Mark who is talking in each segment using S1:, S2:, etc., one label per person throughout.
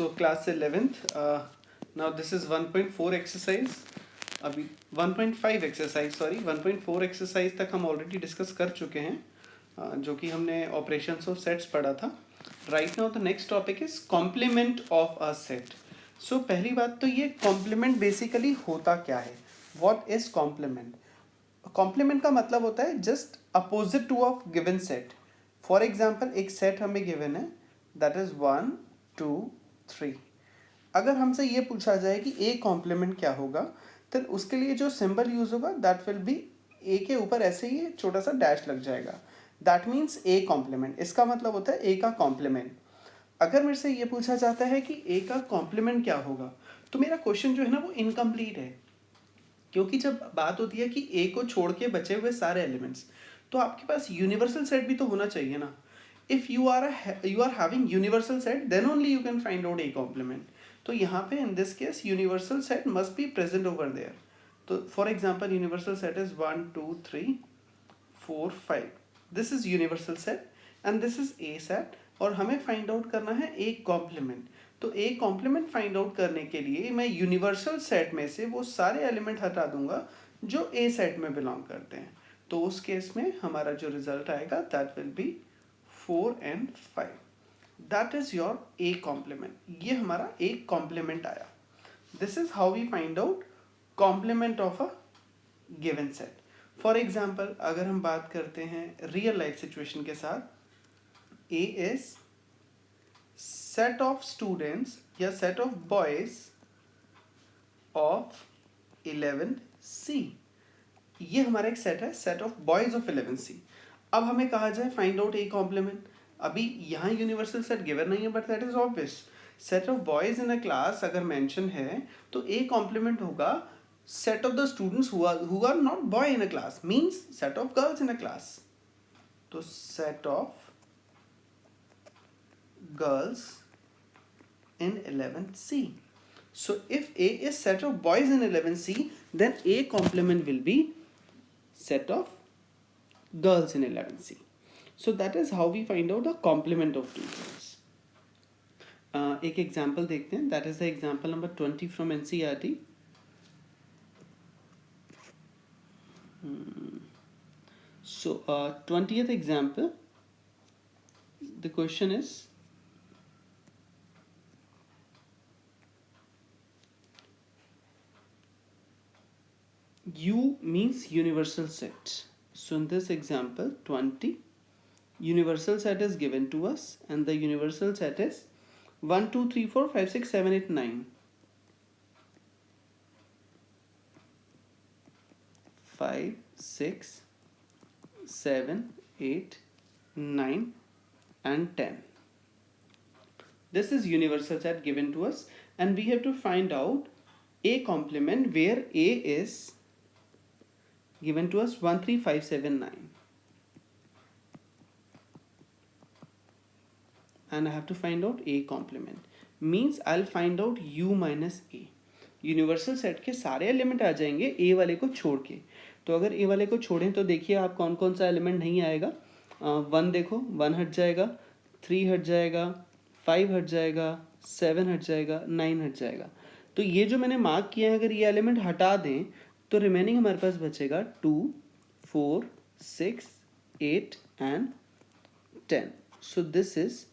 S1: So class 11th. Now this is 1.4 exercise. अभी 1.5 exercise 1.4 exercise तक हम ऑलरेडी डिस्कस कर चुके हैं, जो कि हमने ऑपरेशंस ऑफ सेट्स पढ़ा था. Right now the next topic is complement of a set. So पहली बात तो ये कॉम्प्लीमेंट बेसिकली होता क्या है. What is complement? कॉम्प्लीमेंट का मतलब होता है just opposite two of given set. For example एक सेट हमें गिवन है, दैट इज 1 2 3. अगर हमसे ये पूछा जाए कि ए कॉम्प्लीमेंट क्या होगा, तो उसके लिए जो सिंबल यूज होगा दैट विल बी ए के ऊपर ऐसे ही छोटा सा डैश लग जाएगा. That means A complement. इसका मतलब होता है ए का कॉम्प्लीमेंट. अगर मेरे से ये पूछा जाता है कि ए का कॉम्प्लीमेंट क्या होगा, तो मेरा क्वेश्चन जो है ना वो इनकम्प्लीट है, क्योंकि जब बात होती है कि ए को छोड़ के बचे हुए सारे एलिमेंट्स, तो आपके पास यूनिवर्सल सेट भी तो होना चाहिए ना. If you are having universal set, then only you can find out A complement. तो यहाँ पे in this case universal set must be present over there. तो for example universal set is 1 2 3 4 5. This is universal set and this is a set, और हमें find out करना है ए complement. तो A complement find out करने के लिए मैं यूनिवर्सल सेट में से वो सारे एलिमेंट हटा दूंगा जो ए सेट में बिलोंग करते हैं. तो उस केस में हमारा जो रिजल्ट आएगा that will be 4 and 5. That is your A complement. ये हमारा ए कॉम्प्लीमेंट आया. This is how we find out complement of a given set. For example अगर हम बात करते हैं रियल लाइफ सिचुएशन के साथ, ए इज सेट ऑफ स्टूडेंट्स या set of boys of 11C. ये हमारा एक सेट है, set of boys of 11C. अब हमें कहा जाए फाइंड आउट ए कॉम्प्लीमेंट. अभी यहाँ यूनिवर्सल सेट गिवन नहीं है, but that is obvious. Set of boys in a class अगर मेंशन है तो ए कॉम्प्लीमेंट होगा set of the students who are not boy in a class, means set of girls in a class. तो set of girls in 11C. So if A is set of boys in 11C, then A complement will be set of girls in 11C. So that is how we find out the complement of two things. एक example देखते हैं. That is the example number 20 from NCERT. So 20th example, the question is U means universal set. So in this example 20, universal set is given to us and the universal set is 1 2 3 4 5 6 7 8 9. 5 6 7 8 9 and 10. This is universal set given to us and we have to find out a complement where A is given to us 1 3 5 7 9, and I have to find out A complement. Means I'll find out U minus A. Universal set के सारे element आ जाएंगे ए वाले को छोड़ के. तो अगर ए वाले को छोड़ें तो देखिए आप कौन कौन सा एलिमेंट नहीं आएगा. 1 देखो, 1 हट जाएगा, 3 हट जाएगा, 5 हट जाएगा, 7 हट जाएगा, 9 हट जाएगा. तो ये जो मैंने मार्क किया है, अगर ये एलिमेंट हटा दें तो रिमेनिंग हमारे पास बचेगा 2 4 6 8 and 10. So this is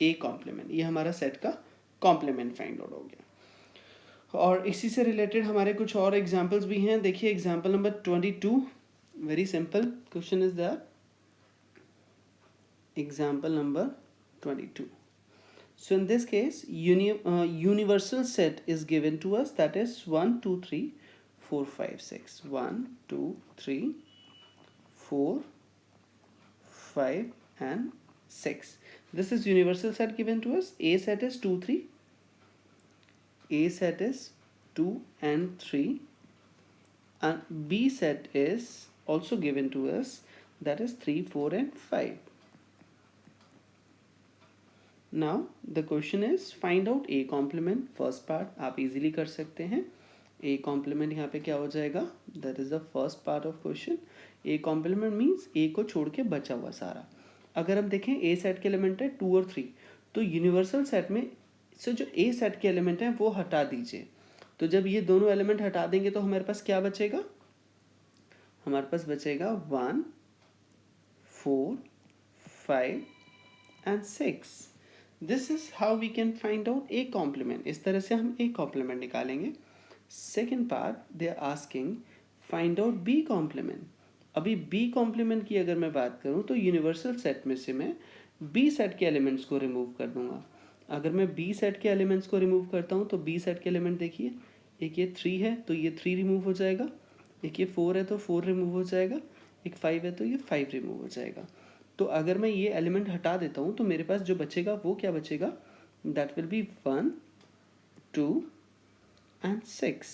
S1: A complement. ये हमारा सेट का कॉम्प्लीमेंट फाइंड आउट हो गया. और इसी से रिलेटेड हमारे कुछ और एग्जांपल्स भी हैं. देखिए example number 22. Very simple question is that. Example number 22. So in this case universal set is given to us, that is 1 2 3 4 5 6. 1 2 3 4 5 and 6. This is universal set given to us. A set is 2 3. A set is 2 and 3, and B set is also given to us, that is 3 4 and 5. Now the question is find out A complement. First part आप easily कर सकते हैं. A complement यहाँ पे क्या हो जाएगा, that is the first part of question. A complement means A को छोड़ के बचा हुआ सारा. अगर हम देखें A सेट के एलिमेंट है 2 और 3, तो यूनिवर्सल सेट में सो जो ए सेट के एलिमेंट हैं वो हटा दीजिए। तो जब ये दोनों एलिमेंट हटा देंगे तो हमारे पास क्या बचेगा, हमारे पास बचेगा 1, 4, 5 and 6। This is how we can find out A complement. इस तरह से हम ए कॉम्प्लीमेंट निकालेंगे। Second part they are asking find out B complement. अभी बी कॉम्प्लीमेंट की अगर मैं बात करूं तो यूनिवर्सल सेट में से मैं बी सेट के एलिमेंट्स को रिमूव कर दूंगा। अगर मैं बी सेट के एलिमेंट्स को रिमूव करता हूं तो बी सेट के एलिमेंट देखिए, एक ये 3 है तो ये 3 रिमूव हो जाएगा, एक ये 4 है तो 4 रिमूव हो जाएगा, एक 5 है तो ये 5 रिमूव हो जाएगा। तो अगर मैं ये एलिमेंट हटा देता हूँ तो मेरे पास जो बचेगा वो क्या बचेगा, that will B 1, 2 and 6.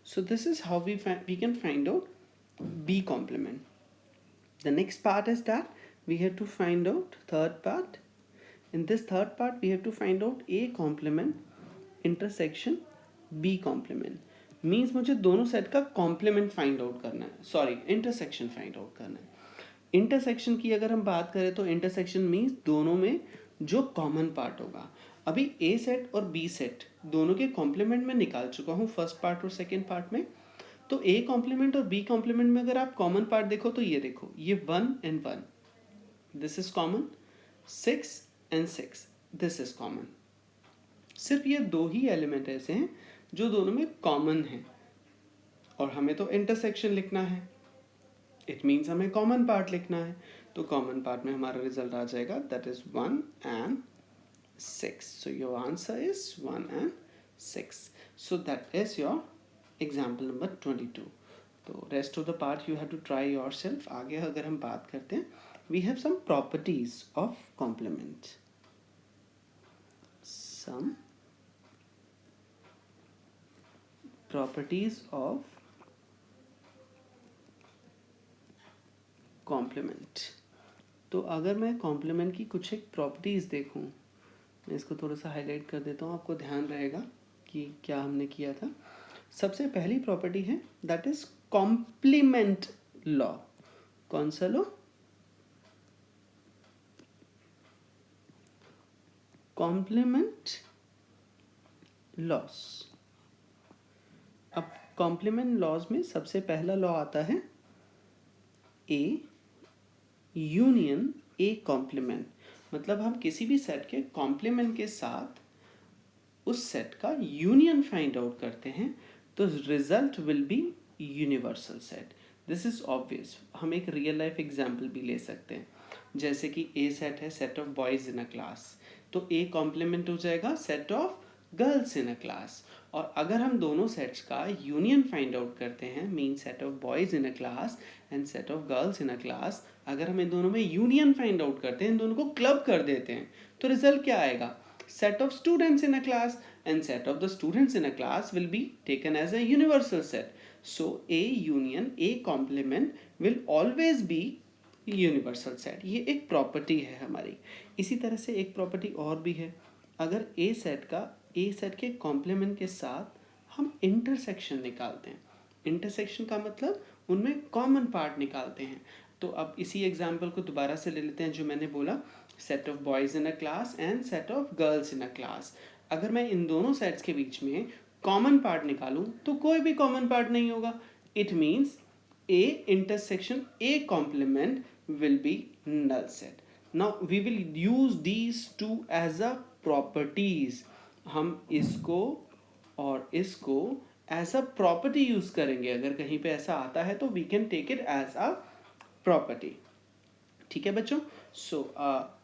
S1: So this is how we can find out B complement. The next part is that we have to find out third part. In this third part we have to find out A complement intersection B complement. Means मुझे दोनों set का complement find out करना है, sorry intersection find out करना है। Intersection की अगर हम बात करें तो इंटरसेक्शन मीन्स दोनों में जो कॉमन पार्ट होगा। अभी ए सेट और बी सेट दोनों के कॉम्प्लीमेंट में निकाल चुका हूँ फर्स्ट पार्ट और सेकेंड पार्ट में। तो ए कॉम्प्लीमेंट और बी कॉम्प्लीमेंट में अगर आप कॉमन पार्ट देखो तो ये देखो, ये 1 and 1 this is common, 6 and 6 this is common. सिर्फ ये दो ही एलिमेंट ऐसे हैं जो दोनों में कॉमन है और हमें तो इंटरसेक्शन लिखना है, इट मीन्स हमें कॉमन पार्ट लिखना है। तो कॉमन पार्ट में हमारा रिजल्ट आ जाएगा that is 1 and 6. So your answer is 1 and 6. So that is your example number 22. तो rest of the part you have to try yourself. आगे अगर हम बात करते हैं, we have some properties of complement. Some properties of complement. तो अगर मैं complement की कुछ एक properties देखूं, मैं इसको थोड़ा सा हाईलाइट कर देता हूँ, आपको ध्यान रहेगा कि क्या हमने किया था। सबसे पहली प्रॉपर्टी है दैट इज कॉम्प्लीमेंट लॉ। कौन सा लॉ, कॉम्प्लीमेंट लॉस। अब कॉम्प्लीमेंट लॉज में सबसे पहला लॉ आता है ए यूनियन ए कॉम्प्लीमेंट। मतलब हम किसी भी सेट के कॉम्प्लीमेंट के साथ उस सेट का यूनियन फाइंड आउट करते हैं तो result will B universal set. This is obvious. हम एक रियल लाइफ एग्जांपल भी ले सकते हैं, जैसे कि ए सेट है set of boys in a class, तो ए कॉम्प्लीमेंट हो जाएगा set of girls in a class. और अगर हम दोनों सेट्स का यूनियन फाइंड आउट करते हैं, mean set of boys in a class and set of girls in a class, अगर हम इन दोनों में यूनियन फाइंड आउट करते हैं, इन दोनों को क्लब कर देते हैं, तो रिजल्ट क्या आएगा, set of students in a class and set of the students in a class will be taken as a universal set. So A union A complement will always be universal set. ये एक property है हमारी। इसी तरह से एक property और भी है, अगर A सेट के कॉम्प्लीमेंट के साथ हम इंटरसेक्शन निकालते हैं, इंटरसेक्शन का मतलब उनमें कॉमन पार्ट निकालते हैं। तो अब इसी एग्जाम्पल को दोबारा से ले लेते हैं जो मैंने बोला, set of boys in a class and set of girls in a class. अगर मैं इन दोनों सेट्स के बीच में कॉमन पार्ट निकालूं तो कोई भी कॉमन पार्ट नहीं होगा। It means A intersection A complement will be null set. Now we will use these two as a properties. हम इसको और इसको एज अ प्रॉपर्टी यूज करेंगे। अगर कहीं पे ऐसा आता है तो we can take it as a property. ठीक है बच्चों, so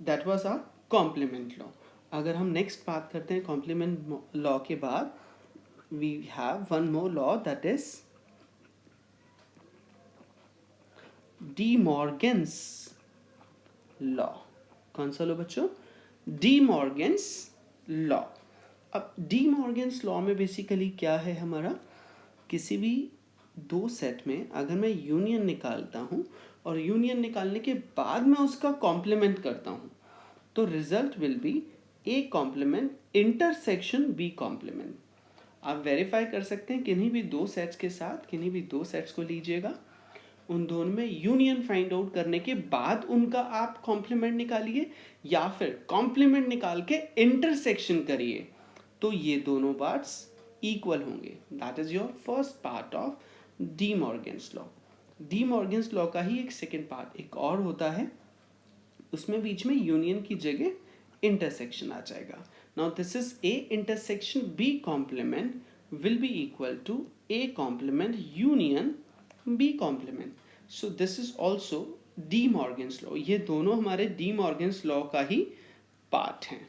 S1: that was a complement law. अगर हम नेक्स्ट बात करते हैं कॉम्प्लीमेंट लॉ के बाद, we have one more law that is De Morgan's law. कौन सा लॉ बच्चों, डी मॉर्गन्स लॉ। अब डी मॉर्गन्स लॉ में बेसिकली क्या है हमारा, किसी भी दो सेट में अगर मैं यूनियन निकालता हूँ और यूनियन निकालने के बाद मैं उसका कॉम्प्लीमेंट करता हूँ तो result will be A complement intersection B complement. आप वेरीफाई कर सकते हैं किन्हीं भी दो सेट्स के साथ, किन्हीं भी दो सेट्स को लीजिएगा, उन दोनों में यूनियन फाइंड आउट करने के बाद उनका आप कॉम्प्लीमेंट निकालिए या फिर कॉम्प्लीमेंट निकाल के इंटरसेक्शन करिए, तो ये दोनों पार्ट्स इक्वल होंगे। That is your first part of D Morgan's law. D Morgan's law का ही एक सेकेंड पार्ट एक और होता है, उसमें बीच में यूनियन की जगह इंटरसेक्शन आ जाएगा। Now this is A intersection B complement will be equal to A complement union B complement. So this is also De Morgan's law. ये दोनों हमारे डी मॉर्गन्स लॉ का ही पार्ट हैं।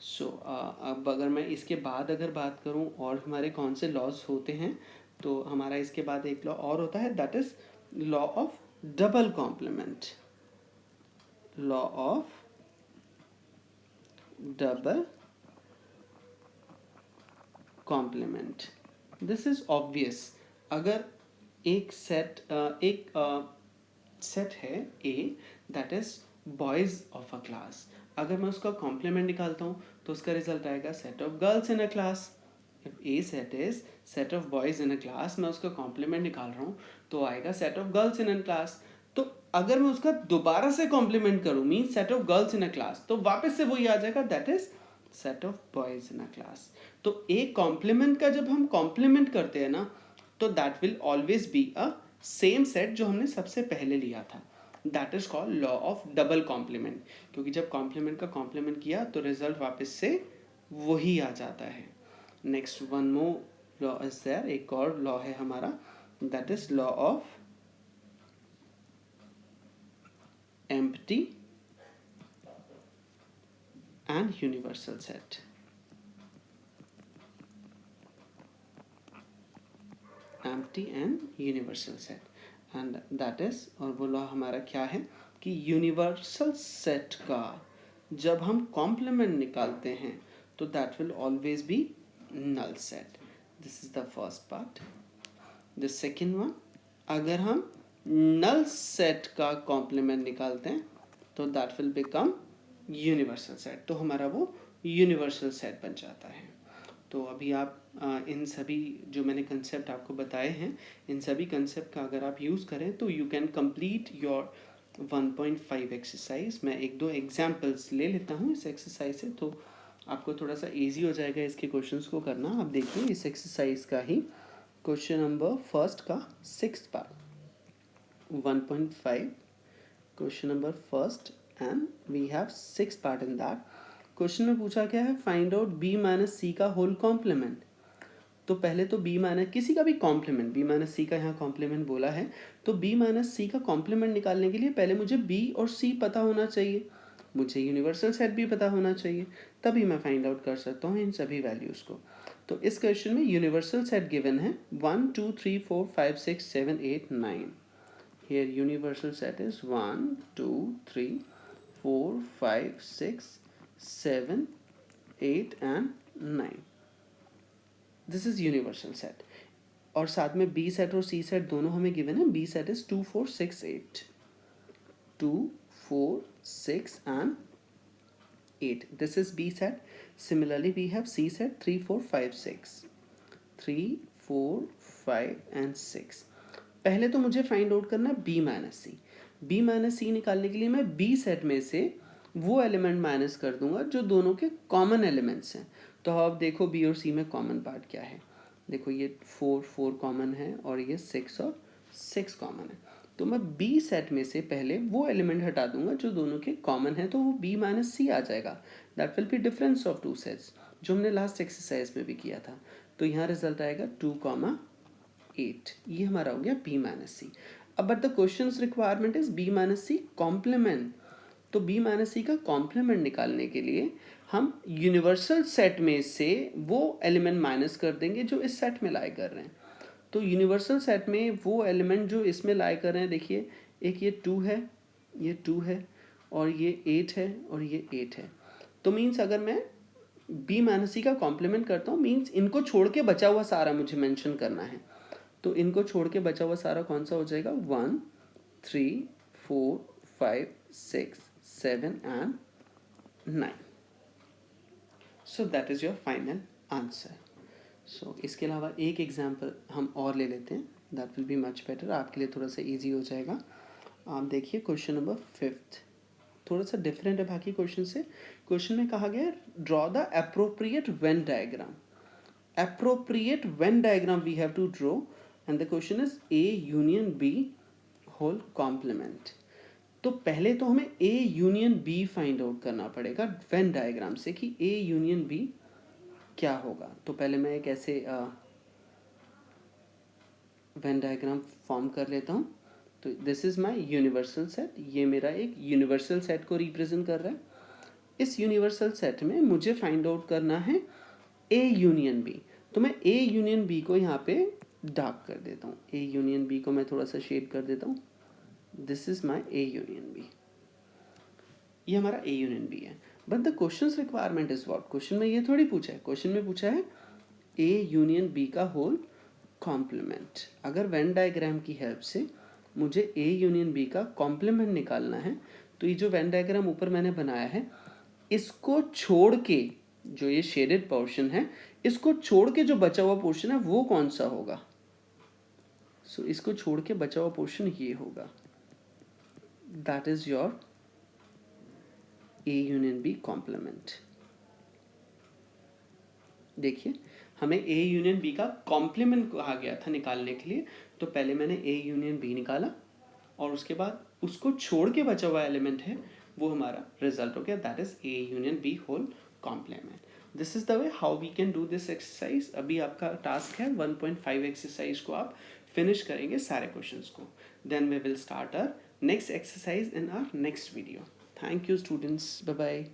S1: सो अब अगर मैं इसके बाद अगर बात करूं और हमारे कौन से लॉज होते हैं, तो हमारा इसके बाद एक लॉ और होता है, that is law of double complement. Law of double complement. This is obvious. अगर एक सेट सेट है A, that is boys of a class, अगर मैं उसका कॉम्प्लीमेंट निकालता हूँ तो उसका रिजल्ट आएगा set of girls in a class. If A set is set of boys in a class, मैं उसका कॉम्प्लीमेंट निकाल रहा हूँ तो आएगा set of girls in a class. तो अगर मैं उसका दोबारा से कॉम्प्लीमेंट करूँ mean set of girls in a class, तो वापस से वही आ जाएगा, that is set of boys in a class. तो एक कॉम्प्लीमेंट का जब हम कॉम्प्लीमेंट करते हैं ना, तो that will always be a same set जो हमने सबसे पहले लिया था। That is called law of double complement, क्योंकि जब कॉम्प्लीमेंट का कॉम्प्लीमेंट किया तो रिजल्ट वापस से वही आ जाता है। Next one more law is there, एक और लॉ है हमारा, that is law of empty and universal set. Empty and universal set, and that is, और वो लॉ हमारा क्या है कि यूनिवर्सल सेट का जब हम कॉम्प्लीमेंट निकालते हैं तो that will always be null set. This is the first part. The second one, अगर हम नल सेट का कॉम्प्लीमेंट निकालते हैं तो that will become universal set, तो हमारा वो यूनिवर्सल सेट बन जाता है। तो अभी आप इन सभी जो मैंने कंसेप्ट आपको बताए हैं, इन सभी कंसेप्ट का अगर आप यूज़ करें तो you can complete your 1.5 exercise. मैं एक दो एग्जांपल्स ले लेता हूँ इस एक्सरसाइज से, तो आपको थोड़ा सा इजी हो जाएगा इसके क्वेश्चंस को करना। आप देखिए इस एक्सरसाइज का ही क्वेश्चन नंबर फर्स्ट का 6th part 1.5, question number first, and we have 6 part in that. Question में पूछा क्या है, find out B minus C का होल कॉम्प्लीमेंट। तो पहले तो बी माइनस किसी का भी कॉम्प्लीमेंट, बी माइनस सी का यहाँ कॉम्प्लीमेंट बोला है, तो बी माइनस सी का कॉम्प्लीमेंट निकालने के लिए पहले मुझे बी और सी पता होना चाहिए, मुझे यूनिवर्सल सेट भी पता होना चाहिए, तभी मैं फाइंड आउट कर सकता हूँ इन सभी वैल्यूज़ को। तो इस क्वेश्चन में यूनिवर्सल सेट गिवन है 1 2 3 4 5 6 7 8 9। Here universal set is 1 2 3 4 5 6 7 8 and 9. This is universal set. और साथ में B सेट और C सेट दोनों हमें गिवन है। B set is 2 4 6 8, 2 4 6 and 8. This is B set. Similarly we have C set 3 4 5 6, 3 4 5 and 6. पहले तो मुझे फाइंड आउट करना है बी माइनस सी। बी माइनस सी निकालने के लिए मैं बी सेट में से वो एलिमेंट माइनस कर दूंगा जो दोनों के कॉमन एलिमेंट्स हैं। तो अब देखो बी और सी में कॉमन पार्ट क्या है, देखो ये 4 कॉमन है और ये 6 और 6 कॉमन है। तो मैं बी सेट में से पहले वो एलिमेंट हटा दूंगा जो दोनों के कॉमन है, तो वो बी माइनस सी आ जाएगा। That will B difference of two sets, जो हमने लास्ट एक्सरसाइज में भी किया था। तो यहाँ रिजल्ट आएगा 2,8। ये हमारा हो गया बी माइनस सी। अब but the question requirement is B minus C complement. तो बी माइनस सी का कॉम्प्लीमेंट निकालने के लिए हम यूनिवर्सल सेट में से वो एलिमेंट माइनस कर देंगे जो इस सेट में लाई कर रहे हैं। तो यूनिवर्सल सेट में वो एलिमेंट जो इसमें लाई कर रहे हैं, देखिए एक ये 2 है, ये 2 है और ये 8 है और ये 8 है। तो मीन्स अगर मैं बी माइनस सी का कॉम्प्लीमेंट करता हूँ, मीन्स इनको छोड़ के बचा हुआ सारा मुझे मेंशन करना है। तो इनको छोड़ के बचा हुआ सारा कौन सा हो जाएगा, 1 3 4 5 6 7 and 9. So that is your final answer. So इसके अलावा एक एग्जाम्पल हम और ले लेते हैं, that will be much better, आपके लिए थोड़ा सा इजी हो जाएगा। आप देखिए क्वेश्चन नंबर 5th, थोड़ा सा डिफरेंट है बाकी क्वेश्चन से। क्वेश्चन में कहा गया है draw the appropriate Venn diagram. appropriate Venn diagram we have to draw, and the question is A union B whole complement। तो पहले तो हमें A union B find out करना पड़ेगा वेन डायग्राम से कि A यूनियन B क्या होगा। तो पहले मैं एक ऐसे वेन डायग्राम फॉर्म कर लेता हूँ। तो this is my universal set, ये मेरा एक यूनिवर्सल सेट को रिप्रेजेंट कर रहा है। इस यूनिवर्सल सेट में मुझे फाइंड आउट करना है A यूनियन B। तो मैं A यूनियन B को यहाँ पे डार्क कर देता हूँ। A यूनियन B को मैं थोड़ा सा शेड कर देता हूँ। This is my A union B। ये हमारा A यूनियन B है। But the question requirement is what, question में ये थोड़ी पूछा है, क्वेश्चन में पूछा है A यूनियन B का होल कॉम्प्लीमेंट। अगर वेन डायग्राम की हेल्प से मुझे A यूनियन B का कॉम्प्लीमेंट निकालना है, तो ये जो वेन डायग्राम ऊपर मैंने बनाया है, इसको छोड़ के जो ये शेडेड पोर्शन है, इसको छोड़ के जो बचा हुआ पोर्शन है वो कौन सा होगा। सो इसको छोड़ के बचा हुआ पोर्शन ये होगा, that is your A union B complement. देखिए हमें A यूनियन B का कॉम्प्लीमेंट कहा गया था निकालने के लिए, तो पहले मैंने A यूनियन B निकाला और उसके बाद उसको छोड़ के बचा हुआ एलिमेंट है वो हमारा रिजल्ट हो गया, that is A union B whole complement. This is the way how we can do this exercise. अभी आपका टास्क है 1.5 एक्सरसाइज को आप फिनिश करेंगे सारे क्वेश्चंस को, then we will start our next exercise in our next video. Thank you students, bye bye.